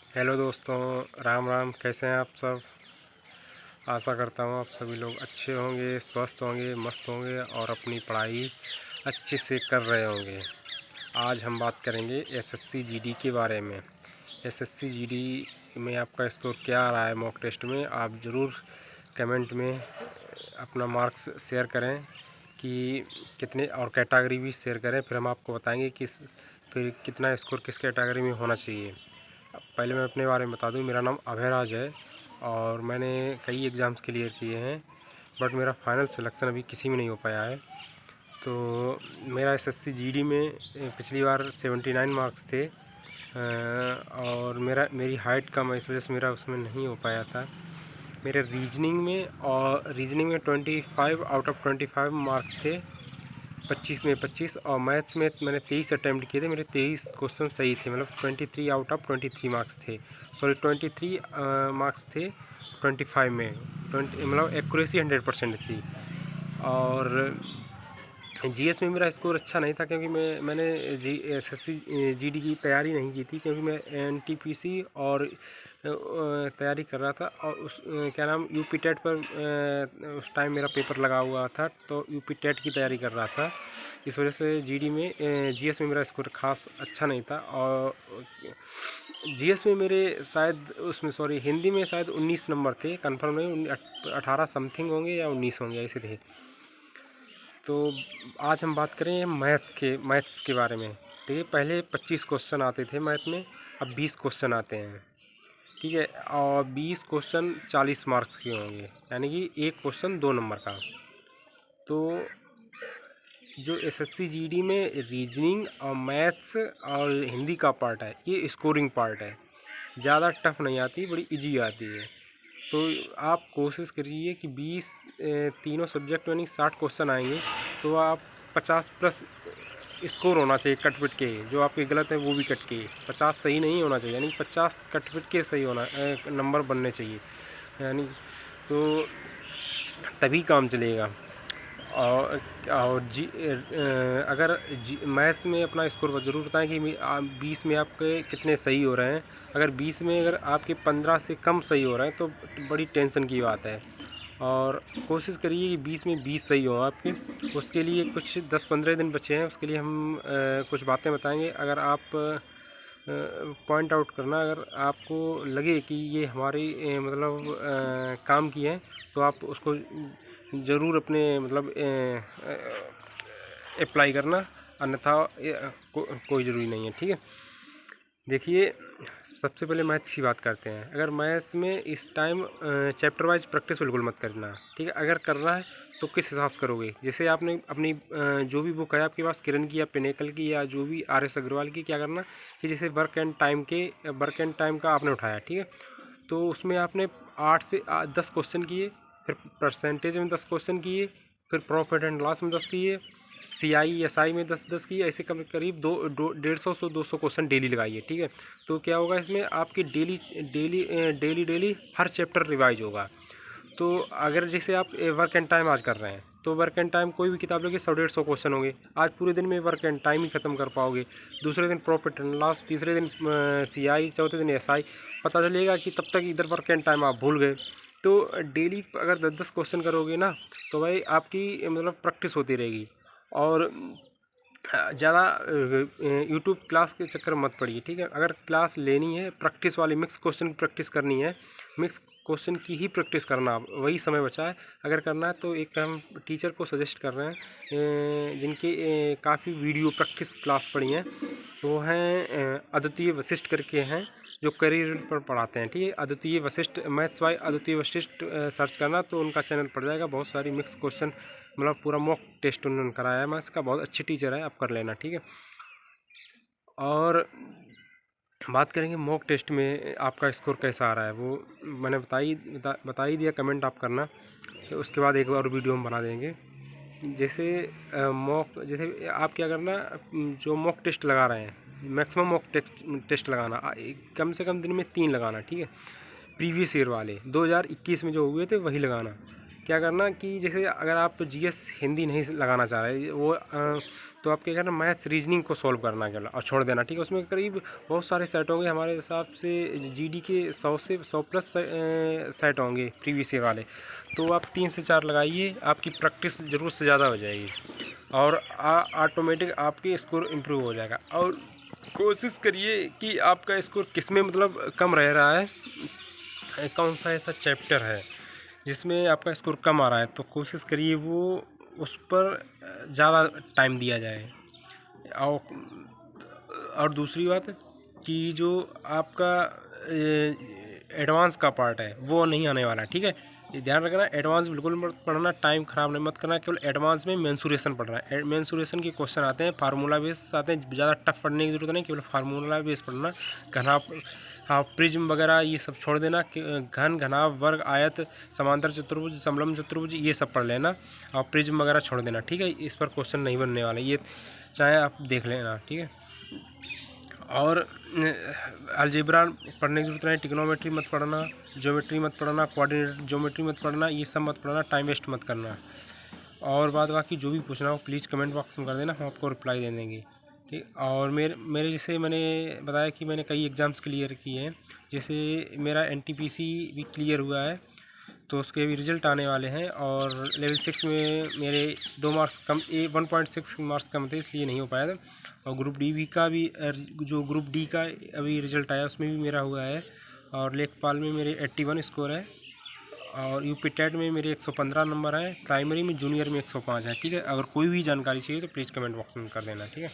Hello दोस्तों, राम राम। कैसे हैं आप सब? आशा करता हूँ आप सभी लोग अच्छे होंगे, स्वस्थ होंगे, मस्त होंगे और अपनी पढ़ाई अच्छे से कर रहे होंगे। आज हम बात करेंगे एसएससी जीडी के बारे में। एसएससी जीडी में आपका स्कोर क्या आ रहा है मॉक टेस्ट में? आप ज़रूर कमेंट में अपना मार्क्स शेयर करें कि कितने, और कैटेगरी भी शेयर करें। फिर हम आपको बताएंगे कि फिर कितना स्कोर किस कैटेगरी में होना चाहिए। पहले मैं अपने बारे में बता दूं, मेरा नाम अभयराज है और मैंने कई एग्ज़ाम्स क्लियर किए हैं, बट मेरा फाइनल सिलेक्शन अभी किसी में नहीं हो पाया है। तो मेरा एसएससी जीडी में पिछली बार 79 मार्क्स थे और मेरी हाइट कम है, इस वजह से मेरा उसमें नहीं हो पाया था। मेरे रीजनिंग में 25 आउट ऑफ 25 मार्क्स थे, 25 में 25। और मैथ्स में मैंने 23 अटैम्प्ट किए थे, मेरे 23 क्वेश्चन सही थे, मतलब 23 आउट ऑफ 23 मार्क्स थे। सॉरी 23 मार्क्स थे 25 में, 20 मतलब एक्यूरेसी 100% थी। और जीएस में मेरा स्कोर अच्छा नहीं था क्योंकि मैंने एसएससी जीडी की तैयारी नहीं की थी, क्योंकि मैं एनटीपीसी और तैयारी कर रहा था। और उस क्या नाम यूपी टेट पर उस टाइम मेरा पेपर लगा हुआ था, तो यूपी टेट की तैयारी कर रहा था। इस वजह से जीडी में जीएस में मेरा स्कोर खास अच्छा नहीं था। और जीएस में मेरे शायद उसमें सॉरी हिंदी में शायद 19 नंबर थे, कंफर्म नहीं, 18 समथिंग होंगे या 19 होंगे, ऐसे थे। तो आज हम बात करें मैथ्स के बारे में। देखिए, पहले 25 क्वेश्चन आते थे मैथ में, अब 20 क्वेश्चन आते हैं, ठीक है। और 20 क्वेश्चन 40 मार्क्स के होंगे, यानी कि एक क्वेश्चन 2 नंबर का। तो जो एसएससी जीडी में रीजनिंग और मैथ्स और हिंदी का पार्ट है, ये स्कोरिंग पार्ट है, ज़्यादा टफ नहीं आती, बड़ी इजी आती है। तो आप कोशिश करिए कि 20 तीनों सब्जेक्ट में नहीं 60 क्वेश्चन आएंगे, तो आप 50 प्लस स्कोर होना चाहिए कट पिट के। जो आपके गलत है वो भी कट के, 50 सही नहीं होना चाहिए, यानी 50 कट पिट के सही होना नंबर बनने चाहिए, यानी तो तभी काम चलेगा। और अगर मैथ्स में अपना स्कोर ज़रूर बताएं कि 20 में आपके कितने सही हो रहे हैं। अगर 20 में अगर आपके 15 से कम सही हो रहे हैं तो बड़ी टेंशन की बात है। और कोशिश करिए कि 20 में 20 सही हो आपके। उसके लिए कुछ 10-15 दिन बचे हैं, उसके लिए हम कुछ बातें बताएंगे। अगर आप पॉइंट आउट करना, अगर आपको लगे कि ये हमारी मतलब काम की है, तो आप उसको ज़रूर अपने मतलब अप्लाई करना, अन्यथा कोई ज़रूरी नहीं है, ठीक है। देखिए, सबसे पहले मैथ्स की बात करते हैं। अगर मैथ्स में इस टाइम चैप्टर वाइज प्रैक्टिस बिल्कुल मत करना, ठीक है। अगर करना है तो किस हिसाब से करोगे? जैसे आपने अपनी जो भी बुक है आपके पास, किरण की या पिनेकल की या जो भी RS अग्रवाल की, क्या करना कि जैसे वर्क एंड टाइम का आपने उठाया, ठीक है। तो उसमें आपने 8 से 10 क्वेश्चन किए, फिर परसेंटेज में 10 क्वेश्चन किए, फिर प्रॉफिट एंड लॉस में 10 किए, CI SI में 10-10 किए, ऐसे करीब 150 से 200 क्वेश्चन डेली लगाइए, ठीक है। तो क्या होगा, इसमें आपकी डेली हर चैप्टर रिवाइज होगा। तो अगर जैसे आप वर्क एंड टाइम आज कर रहे हैं, तो वर्क एंड टाइम कोई भी किताब लोगे 100-150 क्वेश्चन होंगे, आज पूरे दिन में वर्क एंड टाइम ही ख़त्म कर पाओगे। दूसरे दिन प्रॉफिट एंड लॉस, तीसरे दिन CI, चौथे दिन SI। पता चलेगा कि तब तक इधर वर्क एंड टाइम आप भूल गए। तो डेली अगर 10-10 क्वेश्चन करोगे ना, तो भाई आपकी मतलब प्रैक्टिस होती रहेगी। और ज़्यादा यूट्यूब क्लास के चक्कर में मत पड़िए, ठीक है। अगर क्लास लेनी है, प्रैक्टिस वाली मिक्स क्वेश्चन की प्रैक्टिस करनी है, मिक्स क्वेश्चन की ही प्रैक्टिस करना, वही समय बचा है। अगर करना है तो एक हम टीचर को सजेस्ट कर रहे हैं जिनके काफ़ी वीडियो प्रैक्टिस क्लास पढ़ी हैं, वो हैं अद्वितीय वशिष्ठ करके हैं, जो करियर पर पढ़ाते हैं, ठीक है। अद्वितीय वशिष्ठ, मैथ्स बाय अद्वितीय वशिष्ठ सर्च करना तो उनका चैनल पड़ जाएगा। बहुत सारी मिक्स क्वेश्चन, मतलब पूरा मॉक टेस्ट उन्होंने कराया है मैथ्स का, बहुत अच्छी टीचर है, आप कर लेना, ठीक है। और बात करेंगे मॉक टेस्ट में आपका स्कोर कैसा आ रहा है, वो मैंने बता ही दिया, कमेंट आप करना। तो उसके बाद एक और वीडियो हम बना देंगे। जैसे जैसे आप क्या करना, जो मॉक टेस्ट लगा रहे हैं, मैक्सिमम मॉक टेस्ट लगाना, कम से कम दिन में 3 लगाना, ठीक है। प्रीवियस ईयर वाले 2021 में जो हुए थे वही लगाना, क्या करना कि जैसे अगर आप जीएस हिंदी नहीं लगाना चाह रहे वो तो आप क्या करना, मैथ्स रीजनिंग को सॉल्व करना केवल और छोड़ देना, ठीक है। उसमें करीब बहुत सारे सेट होंगे, हमारे हिसाब से जीडी के 100 से 100 प्लस सेट होंगे प्रीवियस ईयर वाले। तो आप 3 से 4 लगाइए, आपकी प्रैक्टिस ज़रूर से ज़्यादा हो जाएगी और ऑटोमेटिक आपके स्कोर इम्प्रूव हो जाएगा। और कोशिश करिए कि आपका स्कोर किस में मतलब कम रह रहा है, कौन सा ऐसा चैप्टर है जिसमें आपका स्कोर कम आ रहा है, तो कोशिश करिए वो उस पर ज़्यादा टाइम दिया जाए। और दूसरी बात कि जो आपका एडवांस का पार्ट है वो नहीं आने वाला, ठीक है। ये ध्यान रखना, एडवांस बिल्कुल मत पढ़ना, टाइम ख़राब नहीं मत करना। केवल एडवांस में मेंसुरेशन पढ़ना है, मेंसुरेशन के क्वेश्चन आते हैं, फार्मूला बेस आते हैं, ज़्यादा टफ पढ़ने की ज़रूरत नहीं, केवल फार्मूला बेस पढ़ना। घनाभ, हाँ, प्रिज्म वगैरह ये सब छोड़ देना, घन, घनाभ, वर्ग, आयत, समांतर चतुर्भुज, समलंब चतुर्भुज ये सब पढ़ लेना और प्रिज्म वगैरह छोड़ देना, ठीक है। इस पर क्वेश्चन नहीं बनने वाले, ये चाहे आप देख लेना, ठीक है। और अलजेब्रा पढ़ने की जरूरत नहीं, ट्रिग्नोमेट्री मत पढ़ना, ज्योमेट्री मत पढ़ना, कोऑर्डिनेट ज्योमेट्री मत पढ़ना, ये सब मत पढ़ना, टाइम वेस्ट मत करना। और बाद बाकी जो भी पूछना हो प्लीज़ कमेंट बॉक्स में कर देना, हम आपको रिप्लाई दे देंगे, ठीक। और मेरे जैसे मैंने बताया कि मैंने कई एग्ज़ाम्स क्लियर किए हैं, जैसे मेरा एनटीपीसी भी क्लियर हुआ है, तो उसके भी रिज़ल्ट आने वाले हैं। और लेवल 6 में मेरे 2 मार्क्स कम, 1.6 मार्क्स कम थे, इसलिए नहीं हो पाया था। और ग्रुप डी भी का भी, जो ग्रुप डी का अभी रिज़ल्ट आया उसमें भी मेरा हुआ है। और लेखपाल में मेरे 81 स्कोर है। और यूपी टेट में मेरे 115 नंबर है। प्राइमरी में, जूनियर में 105 है, ठीक है। अगर कोई भी जानकारी चाहिए तो प्लीज़ कमेंट बॉक्स में कर देना, ठीक है।